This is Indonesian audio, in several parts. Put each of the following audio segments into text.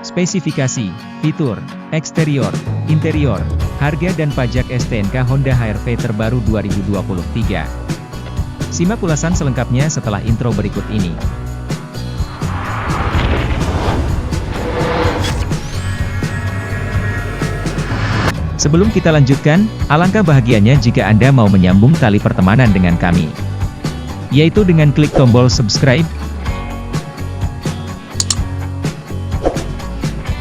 Spesifikasi, fitur, eksterior, interior, harga dan pajak STNK Honda HR-V terbaru 2023. Simak ulasan selengkapnya setelah intro berikut ini. Sebelum kita lanjutkan, alangkah bahagianya jika Anda mau menyambung tali pertemanan dengan kami, yaitu dengan klik tombol subscribe,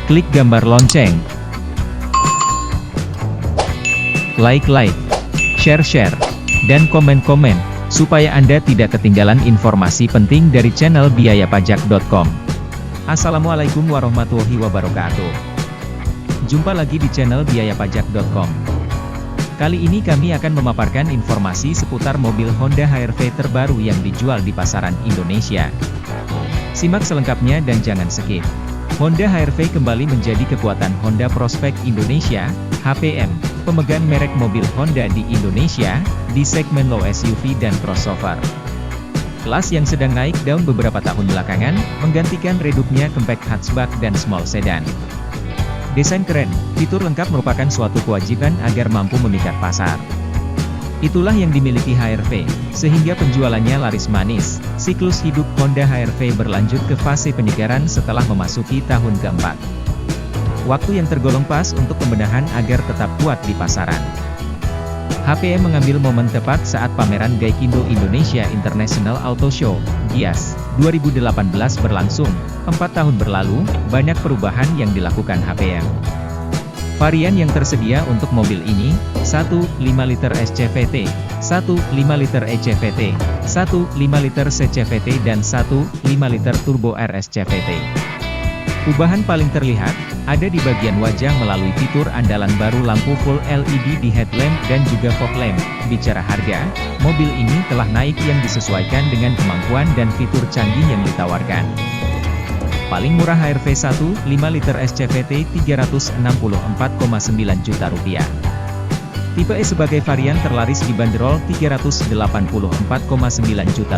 klik gambar lonceng, like, share, dan komen, supaya Anda tidak ketinggalan informasi penting dari channel biayapajak.com. Assalamualaikum warahmatullahi wabarakatuh. Jumpa lagi di channel biayapajak.com. Kali ini kami akan memaparkan informasi seputar mobil Honda HR-V terbaru yang dijual di pasaran Indonesia. Simak selengkapnya dan jangan skip. Honda HR-V kembali menjadi kekuatan Honda Prospek Indonesia, HPM, pemegang merek mobil Honda di Indonesia, di segmen low SUV dan crossover. Kelas yang sedang naik daun beberapa tahun belakangan, menggantikan redupnya compact hatchback dan small sedan. Desain keren, fitur lengkap merupakan suatu kewajiban agar mampu memikat pasar. Itulah yang dimiliki HR-V, sehingga penjualannya laris manis. Siklus hidup Honda HR-V berlanjut ke fase penyegaran setelah memasuki tahun keempat. Waktu yang tergolong pas untuk pembenahan agar tetap kuat di pasaran. HPM mengambil momen tepat saat pameran Gaikindo Indonesia International Auto Show, GIAS, 2018 berlangsung. 4 tahun berlalu, banyak perubahan yang dilakukan HPM. Varian yang tersedia untuk mobil ini, 1 5 liter SCVT, 1 5 liter ECVT, 1 5 liter CCVT dan 1 5 liter Turbo RSCVT. Perubahan paling terlihat, ada di bagian wajah melalui fitur andalan baru lampu full LED di headlamp dan juga fog lamp. Bicara harga, mobil ini telah naik yang disesuaikan dengan kemampuan dan fitur canggih yang ditawarkan. Paling murah HR-V 1 5 liter SCVT Rp364,9 juta. Tipe E sebagai varian terlaris dibanderol Rp384,9 juta.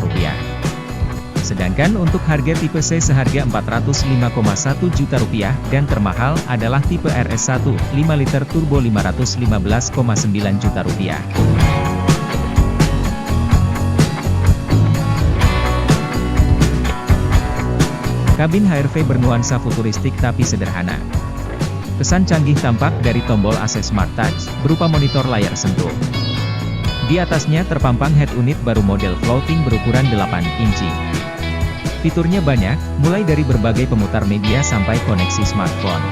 Sedangkan untuk harga tipe C seharga Rp405,1 juta dan termahal adalah tipe RS1 5 liter turbo Rp515,9 juta. Kabin HR-V bernuansa futuristik tapi sederhana. Kesan canggih tampak dari tombol AC Smart Touch, berupa monitor layar sentuh. Di atasnya terpampang head unit baru model floating berukuran 8 inci. Fiturnya banyak, mulai dari berbagai pemutar media sampai koneksi smartphone.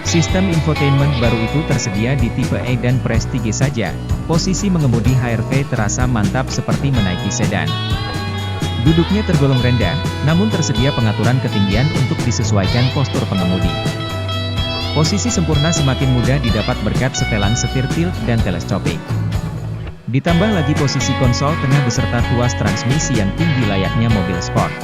Sistem infotainment baru itu tersedia di tipe E dan Prestige saja. Posisi mengemudi HR-V terasa mantap seperti menaiki sedan. Duduknya tergolong rendah, namun tersedia pengaturan ketinggian untuk disesuaikan postur pengemudi. Posisi sempurna semakin mudah didapat berkat setelan setir tilt dan teleskopik. Ditambah lagi posisi konsol tengah beserta tuas transmisi yang tinggi layaknya mobil sport.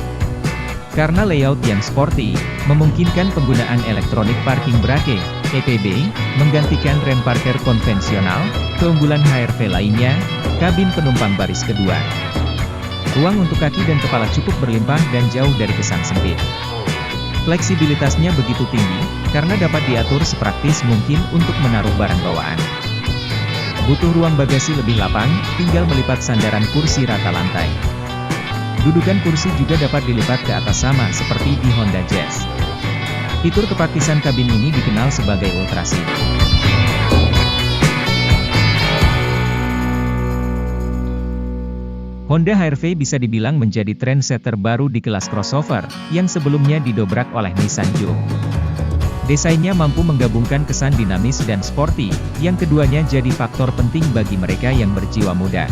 Karena layout yang sporty, memungkinkan penggunaan elektronik parking brake, EPB, menggantikan rem parkir konvensional. Keunggulan HR-V lainnya, kabin penumpang baris kedua. Ruang untuk kaki dan kepala cukup berlimpah dan jauh dari kesan sempit. Fleksibilitasnya begitu tinggi, karena dapat diatur sepraktis mungkin untuk menaruh barang bawaan. Butuh ruang bagasi lebih lapang, tinggal melipat sandaran kursi rata lantai. Dudukan kursi juga dapat dilipat ke atas sama seperti di Honda Jazz. Fitur kepraktisan kabin ini dikenal sebagai ultraseat. Honda HR-V bisa dibilang menjadi trendsetter baru di kelas crossover, yang sebelumnya didobrak oleh Nissan Juke. Desainnya mampu menggabungkan kesan dinamis dan sporty, yang keduanya jadi faktor penting bagi mereka yang berjiwa muda.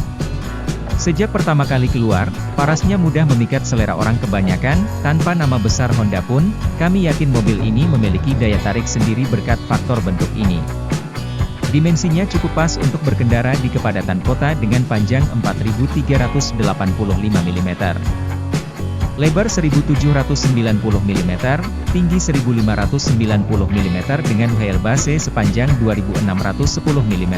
Sejak pertama kali keluar, parasnya mudah memikat selera orang kebanyakan. Tanpa nama besar Honda pun, kami yakin mobil ini memiliki daya tarik sendiri berkat faktor bentuk ini. Dimensinya cukup pas untuk berkendara di kepadatan kota dengan panjang 4.385 mm. Lebar 1.790 mm, tinggi 1.590 mm dengan wheelbase sepanjang 2.610 mm,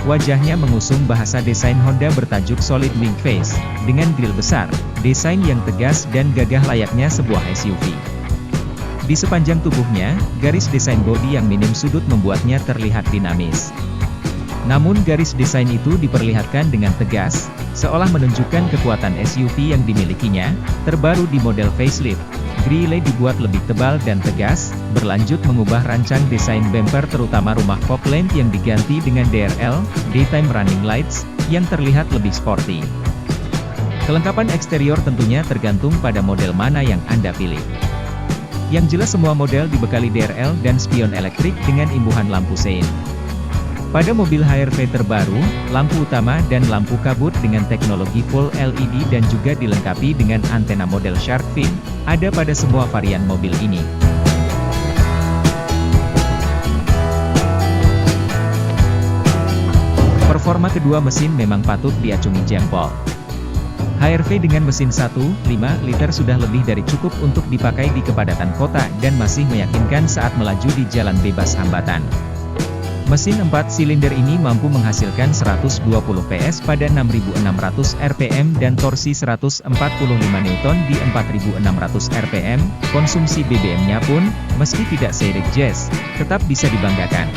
wajahnya mengusung bahasa desain Honda bertajuk Solid Wing Face, dengan grill besar, desain yang tegas dan gagah layaknya sebuah SUV. Di sepanjang tubuhnya, garis desain bodi yang minim sudut membuatnya terlihat dinamis. Namun garis desain itu diperlihatkan dengan tegas, seolah menunjukkan kekuatan SUV yang dimilikinya. Terbaru di model facelift, grille dibuat lebih tebal dan tegas, berlanjut mengubah rancang desain bumper terutama rumah fog lamp yang diganti dengan DRL, Daytime Running Lights, yang terlihat lebih sporty. Kelengkapan eksterior tentunya tergantung pada model mana yang Anda pilih. Yang jelas semua model dibekali DRL dan spion elektrik dengan imbuhan lampu sein. Pada mobil HR-V terbaru, lampu utama dan lampu kabut dengan teknologi full LED dan juga dilengkapi dengan antena model Shark Fin, ada pada semua varian mobil ini. Performa kedua mesin memang patut diacungi jempol. HR-V dengan mesin 1.5 liter sudah lebih dari cukup untuk dipakai di kepadatan kota dan masih meyakinkan saat melaju di jalan bebas hambatan. Mesin 4 silinder ini mampu menghasilkan 120 PS pada 6.600 rpm dan torsi 145 Newton di 4.600 rpm. Konsumsi BBM-nya pun, meski tidak seirik jazz, tetap bisa dibanggakan.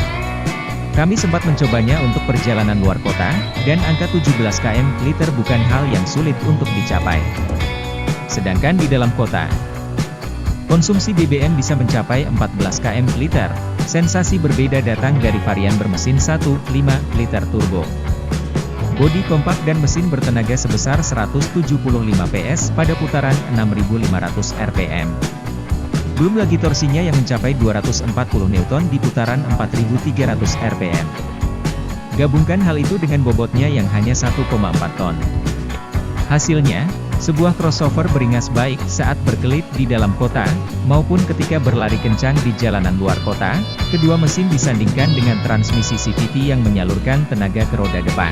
Kami sempat mencobanya untuk perjalanan luar kota, dan angka 17 km/liter bukan hal yang sulit untuk dicapai. Sedangkan di dalam kota, konsumsi BBM bisa mencapai 14 km/liter. Sensasi berbeda datang dari varian bermesin 1.5 liter turbo. Bodi kompak dan mesin bertenaga sebesar 175 PS pada putaran 6.500 rpm. Belum lagi torsinya yang mencapai 240 Newton di putaran 4.300 rpm. Gabungkan hal itu dengan bobotnya yang hanya 1,4 ton. Hasilnya, sebuah crossover beringas baik saat berkelit di dalam kota, maupun ketika berlari kencang di jalanan luar kota. Kedua mesin disandingkan dengan transmisi CVT yang menyalurkan tenaga ke roda depan.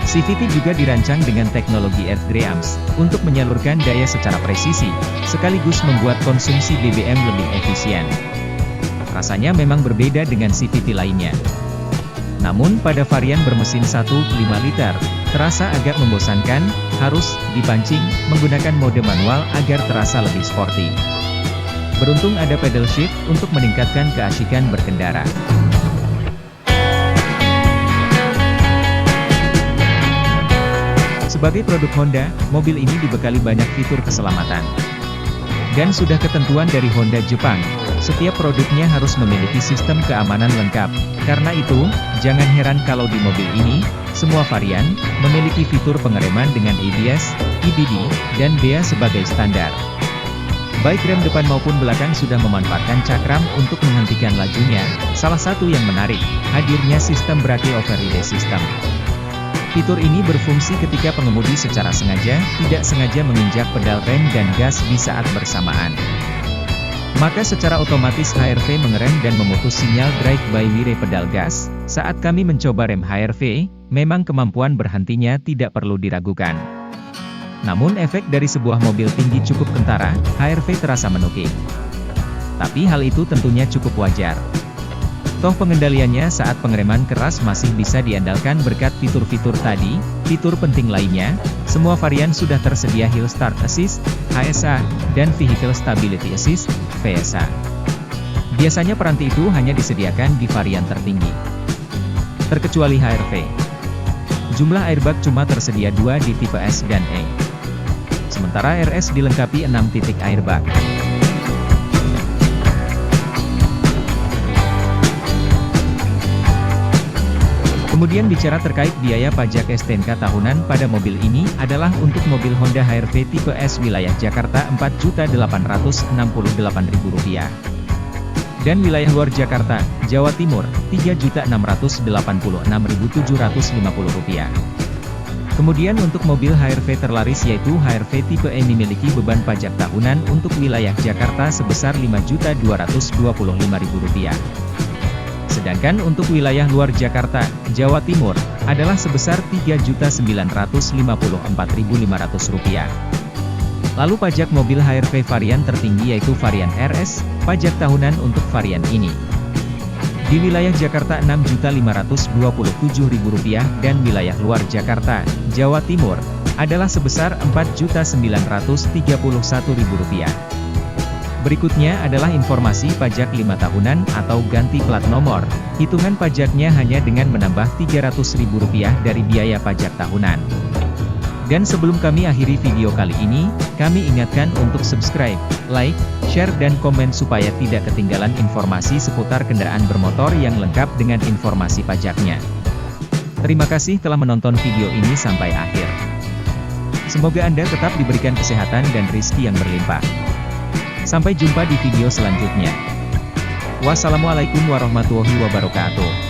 CVT juga dirancang dengan teknologi earth grams, untuk menyalurkan daya secara presisi, sekaligus membuat konsumsi BBM lebih efisien. Rasanya memang berbeda dengan CVT lainnya. Namun pada varian bermesin 1.5 liter, terasa agak membosankan, harus dipancing menggunakan mode manual agar terasa lebih sporty. Beruntung ada pedal shift untuk meningkatkan keasyikan berkendara. Sebagai produk Honda, mobil ini dibekali banyak fitur keselamatan. Dan sudah ketentuan dari Honda Jepang, setiap produknya harus memiliki sistem keamanan lengkap. Karena itu, jangan heran kalau di mobil ini, semua varian, memiliki fitur pengereman dengan ABS, EBD, dan BEA sebagai standar. Baik rem depan maupun belakang sudah memanfaatkan cakram untuk menghentikan lajunya. Salah satu yang menarik, hadirnya sistem brake over relay system. Fitur ini berfungsi ketika pengemudi secara sengaja, tidak sengaja menginjak pedal rem dan gas di saat bersamaan. Maka secara otomatis HR-V mengerem dan memutus sinyal drive-by-wire pedal gas. Saat kami mencoba rem HR-V, memang kemampuan berhentinya tidak perlu diragukan. Namun efek dari sebuah mobil tinggi cukup kentara, HR-V terasa menukik. Tapi hal itu tentunya cukup wajar. Toh pengendaliannya saat pengereman keras masih bisa diandalkan berkat fitur-fitur tadi. Fitur penting lainnya, semua varian sudah tersedia Hill Start Assist, HSA, dan Vehicle Stability Assist, VSA. Biasanya peranti itu hanya disediakan di varian tertinggi, terkecuali HR-V. Jumlah airbag cuma tersedia 2 di tipe S dan E. Sementara RS dilengkapi 6 titik airbag. Kemudian bicara terkait biaya pajak STNK tahunan pada mobil ini adalah untuk mobil Honda HR-V tipe S wilayah Jakarta Rp4.868.000. Dan wilayah luar Jakarta, Jawa Timur, Rp3.686.750. Kemudian untuk mobil HR-V terlaris yaitu HR-V tipe E memiliki beban pajak tahunan untuk wilayah Jakarta sebesar Rp5.225.000. Sedangkan untuk wilayah luar Jakarta, Jawa Timur, adalah sebesar Rp3.954.500. Lalu pajak mobil HR-V varian tertinggi yaitu varian RS, pajak tahunan untuk varian ini. Di wilayah Jakarta Rp6.527.000 dan wilayah luar Jakarta, Jawa Timur, adalah sebesar Rp4.931.000. Berikutnya adalah informasi pajak 5 tahunan atau ganti plat nomor. Hitungan pajaknya hanya dengan menambah Rp300.000 dari biaya pajak tahunan. Dan sebelum kami akhiri video kali ini, kami ingatkan untuk subscribe, like, share dan komen supaya tidak ketinggalan informasi seputar kendaraan bermotor yang lengkap dengan informasi pajaknya. Terima kasih telah menonton video ini sampai akhir. Semoga Anda tetap diberikan kesehatan dan rezeki yang berlimpah. Sampai jumpa di video selanjutnya. Wassalamualaikum warahmatullahi wabarakatuh.